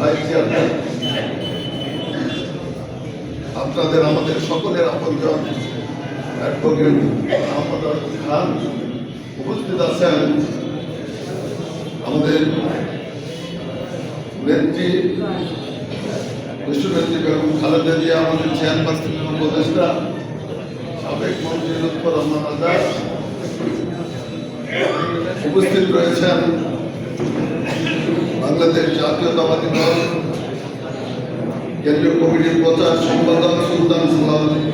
Vice chairman, আপনাদের আমাদের সকলের আপনজন অ্যাডভোকেট আহমদ খান, উপস্থিত আছেন আমাদের নেত্রী বিশ্বনেত্রী বেগম খালেদা জিয়া, আমাদের চেয়ারপারসনের উপদেষ্টা সাবেক মন্ত্রী লুৎফর রহমান আজাদ, উপস্থিত রয়েছেন বাংলাদেশ জাতীয়তাবাদী দল কেন্দ্রীয় কমিটির প্রচার সম্পাদক সুলতান সালাউদ্দিন,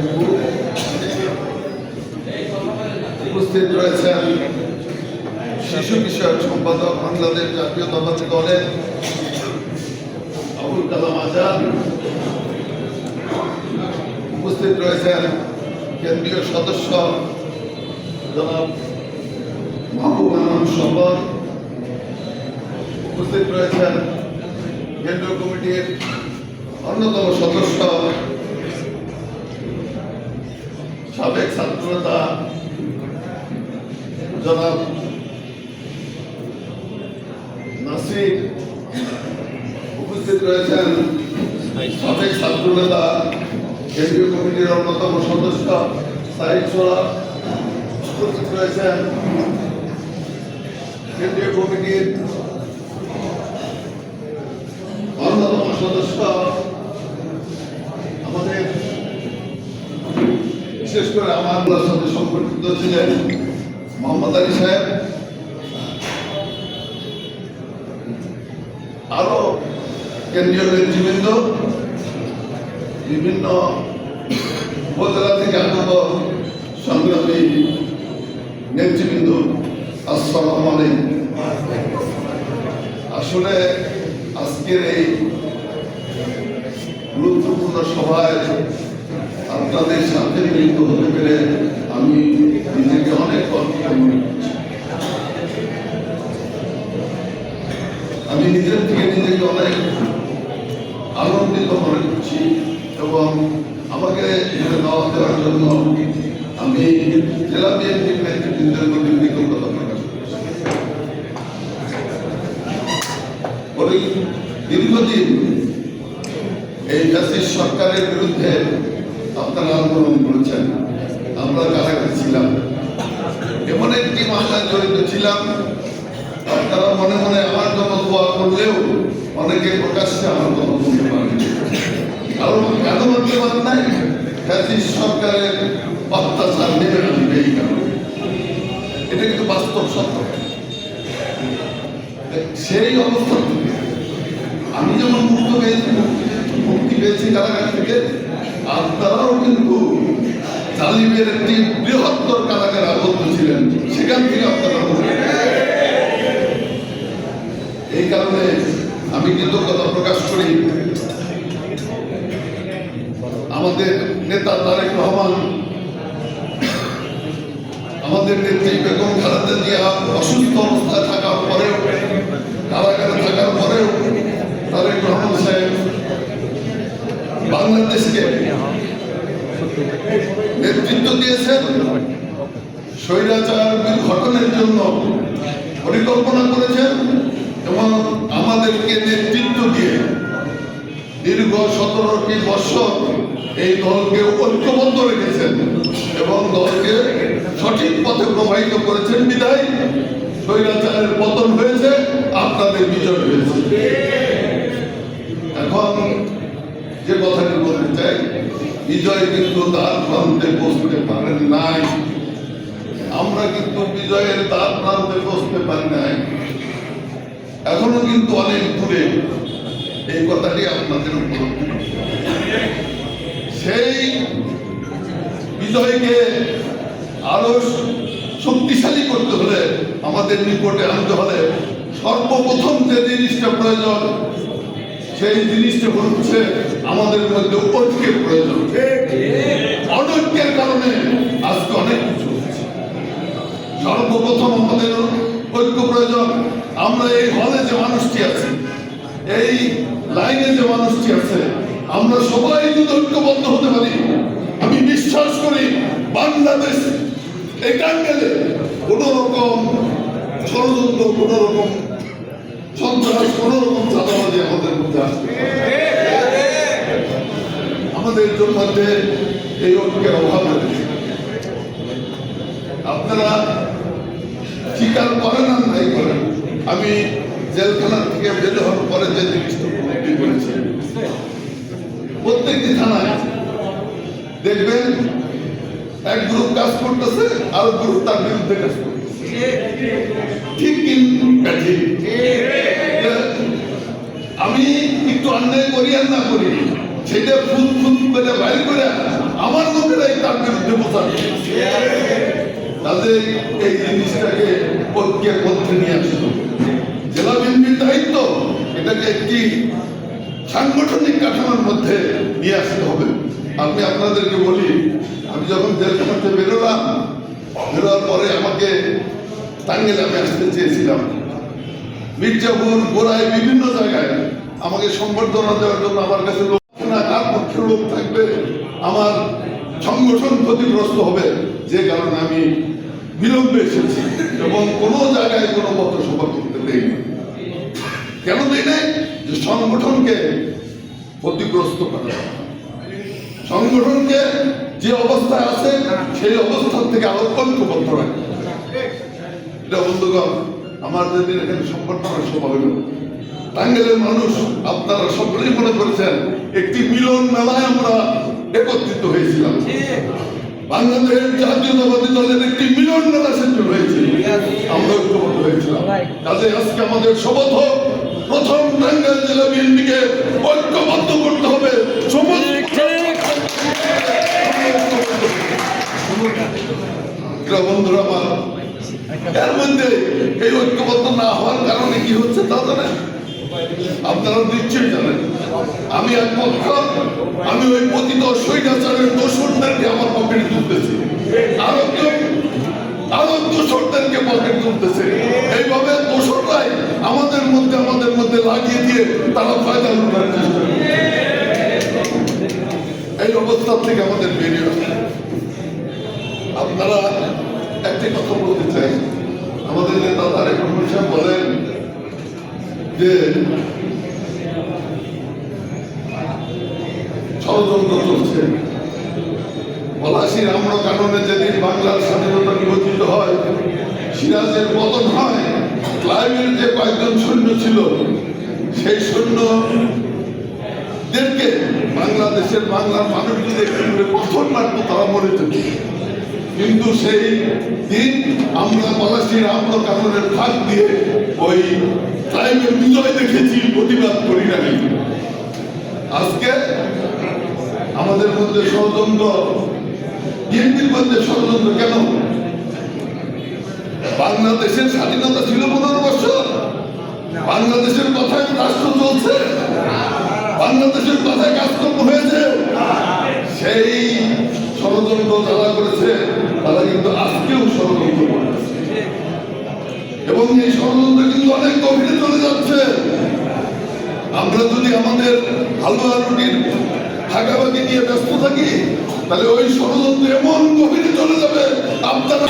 উপস্থিত রয়েছেন শিশু বিষয়ক সম্পাদক বাংলাদেশ জাতীয়তাবাদী দলের আবুল কালাম আজাদ, উপস্থিত রয়েছেন কেন্দ্রীয় সদস্য জনাব মাহবুব আলম শবর, উপস্থিত রয়েছেন কেন্দ্রীয় কমিটির অন্যতম সদস্য সাবেক ছাত্রনেতা জনাব নাসির, উপস্থিত রয়েছেন সাবেক ছাত্রনেতা কেন্দ্রীয় কমিটির অন্যতম সদস্য সাইদ সোহরাব, উপস্থিত রয়েছেন কেন্দ্রীয় কমিটির অন্যতম সদস্য আমাদের বিশেষ করে আমার সাথে সম্পর্কিত ছিলেন মোহাম্মদ আলী সাহেব, আরো কেন্দ্রীয় নেতৃবৃন্দ, বিভিন্ন উপজেলা থেকে আগত সংগ্রামী নেতৃবৃন্দ, আসসালামু আলাইকুম। আসলে আজকের এই গুরুত্বপূর্ণ সভায় আপনাদের সাথে মিলিত হতে পেরে আমি নিজেকে অনেক গর্বিত মনে করছি। আমি নিজের থেকে নিজেকে অনেক আনন্দিত মনে করছি এবং আমাকে দাওয়াত দেওয়ার জন্য আমি জেলা বিএনপির নেতৃবৃন্দের মধ্যে কৃতজ্ঞতা প্রকাশ করছি। দীর্ঘদিন এই ফ্যাসিস্ট সরকারের বিরুদ্ধে আপনারা আন্দোলন করেছেন, আমরা কারাগারে ছিলাম, এমন একটি মামলায় জড়িত ছিলাম। আপনারা মনে মনে আমার জন্য দোয়া করলেও অনেকে প্রকাশ্যে আমার কথা বলতে পারেন, কারণ কেন বলতে পারেন নাই, ফ্যাসিস্ট সরকারের অত্যাচার নেমে আসবে এই কারণে। এটা কিন্তু বাস্তব সত্য। সেই অবস্থা থেকে আমি যেমন মুক্তি পেয়েছি কারাগার থেকে, আপনারাও কিন্তু জালিমের একটি বৃহত্তর কারাগারে আবদ্ধ ছিলেন, সেখান থেকে আপনারা এই কারণে আমি কৃতজ্ঞতা প্রকাশ করি আমাদের নেতা তারেক রহমান, আমাদের নেত্রী বেগম খালেদা জিয়া অসুস্থ অবস্থায় থাকার পরেও, কারাগারে থাকার পরেও তারেক রহমান সাহেব বাংলাদেশকে নেতৃত্ব দিয়েছেন, স্বৈরাচার ঘটনের জন্য পরিকল্পনা করেছেন এবং আমাদেরকে নেতৃত্ব দিয়ে দীর্ঘ 17টি বছর এই দলকে ঐক্যবদ্ধ রেখেছেন এবং দলকে সঠিক পথে প্রবাহিত করেছেন। বিদায় স্বৈরাচারের পতন হয়েছে, আপনাদের বিজয় হয়েছে। এখন যে কথাটি বলতে চাই, বিজয় কিন্তু দ্বার প্রান্তে পৌঁছতে পারেন নাই, আমরা কিন্তু বিজয়ের দ্বার প্রান্তে পৌঁছতে পারি নাই, এখনো কিন্তু অনেক দূরে। এই কথাটি আপনাদের উপলব্ধি, সেই বিজয়কে আরো শক্তিশালী করতে হলে, আমাদের নিকটে আনতে হলে সর্বপ্রথম যে জিনিসটা প্রয়োজন, সেই জিনিসটা হচ্ছে আমাদের মধ্যে ঐক্যের প্রয়োজন। অনৈক্যের কারণে আজকে অনেক কিছু হচ্ছে। সর্বপ্রথম আমাদের ঐক্য প্রয়োজন। আমরা এই হলে যে মানুষটি আছে, এই লাইনে যে মানুষটি আছে, আমরা সবাই যদি ঐক্যবদ্ধ হতে পারি, আমি বিশ্বাস করি বাংলাদেশ এই টাঙ্গেলে কোন রকম ষড়যন্ত্র, কোন রকম সন্ত্রাস, কোন রকম চাঁদাবাজি আমাদের মধ্যে আসবে। নেতৃত্বের মধ্যে এই ঐক্যের অভাব রয়েছে। আপনারা স্বীকার করেন আর নাই করেন, আমি জেলখানা থেকে বের হওয়ার পরে যে জিনিসটা উপলব্ধি করেছি, প্রত্যেকটি থানায় দেখবেন এক গ্রুপ কাজ করতেছে আর গ্রুপ তার বিরুদ্ধে কাজ করতেছে। ঠিক আমি একটু অন্যায় করি আর না করি সেটা ফুল ফুল করে বাইর করে আমার লোকেরাই তার বিরুদ্ধে প্রচার করছে। তাদের এই জিনিসটাকে ঐক্যের মধ্যে নিয়ে আসতে জেলা বিএনপির দায়িত্ব এটাকে একটি সাংগঠনিক কাঠামোর মধ্যে নিয়ে আসতে হবে। আমি আপনাদেরকে বলি, আমি যখন জেলখানা থেকে বেরোলাম, বেরোয়ার পরে আমাকে টাঙ্গাইলে আমি আসতে চেয়েছিলাম, মির্জাপুর গোড়ায় বিভিন্ন জায়গায় আমাকে সংবর্ধনা দেওয়ার জন্য আমার কাছে লোক না, কার পক্ষের লোক থাকবে, আমার সংগঠন ক্ষতিগ্রস্ত হবে, যে কারণে আমি বিলম্বে এসেছি এবং কোনো জায়গায় কোনো পথসভা করতে দেয়নি। কেন দেয় নাই? যে সংগঠনকে ক্ষতিগ্রস্ত করা, সংগঠনকে যে অবস্থায় আছে সেই অবস্থান থেকে আরো ঐক্যবদ্ধ রাখে। এটা বন্ধুগণ, আমার যেদিন এখানে সংগঠনের সভা হইল, টাঙ্গাইলের মানুষ আপনারা সকলেই মনে করেছেন একটি মিলন মেলায় আমরা একত্রিত হয়েছিলাম। বাংলাদেশ জাতীয়তাবাদী দলের একটি মিলন মেলা সেন্টার হয়েছিল, আমরা ঐক্যবদ্ধ হয়েছিলাম। কাজে আজকে আমাদের শপথ, প্রথম টাঙ্গাইল জেলা বিএনপিকে ঐক্যবদ্ধ করতে হবে। বন্ধুরা আমার, এর মধ্যে এই ঐক্যবদ্ধ না হওয়ার কারণে কি হচ্ছে তা জানেন? আপনারা নিশ্চয়ই জানেন। আমি এক পক্ষ, আমি ওই পতিত স্বৈরাচারের দোসরদেরকে আমার পকেটে তুলতেছি, আরো দোসরদেরকে পকেট তুলতেছে। এইভাবে দোসররাই আমাদের মধ্যে লাগিয়ে দিয়ে তারা ফায়দা লুটার চেষ্টা করছে। এই অবস্থা থেকে আমাদের বেরিয়ে আসে। আপনারা একটি কথা বলতে চাই, আমাদের নেতা তারেক রহমান সাহেব বলেন যে ষড়যন্ত্র চলছে। পলাশীর আমরা কারণে যেদিন বাংলার স্বাধীনতা নিবঞ্চিত হয়, সিরাজের পতন হয়, ক্লাইভের যে কয়েকজন সৈন্য ছিল সেই সৈন্যদেরকে বাংলার মানুষ যদি একটু পাথর মারত তারা মরে যেত। কিন্তু সেই দিন আমরা পলাশীর আমরা কারণের ফাঁক দিয়ে ওই ক্লাইভের বিজয় দেখেছি, প্রতিবাদ করি না। আজকে আমাদের মধ্যে ষড়যন্ত্র, বিএনপির মধ্যে ষড়যন্ত্র কেন? বাংলাদেশের স্বাধীনতা ছিল 15 বছর, বাংলাদেশের কথায় রাষ্ট্র চলছে, বাংলাদেশের কথায় কাজকর্ম হয়েছে। সেই ষড়যন্ত্র যারা করেছে তারা কিন্তু আজকেও ষড়যন্ত্র করছে এবং এই ষড়যন্ত্র কিন্তু অনেক গভীরে চলে যাচ্ছে। আমরা যদি আমাদের হালুয়া রুটির ভাগাভাগি নিয়ে ব্যস্ত থাকি তাহলে ওই ষড়যন্ত্র এমন গভীরে চলে যাবে আপনারা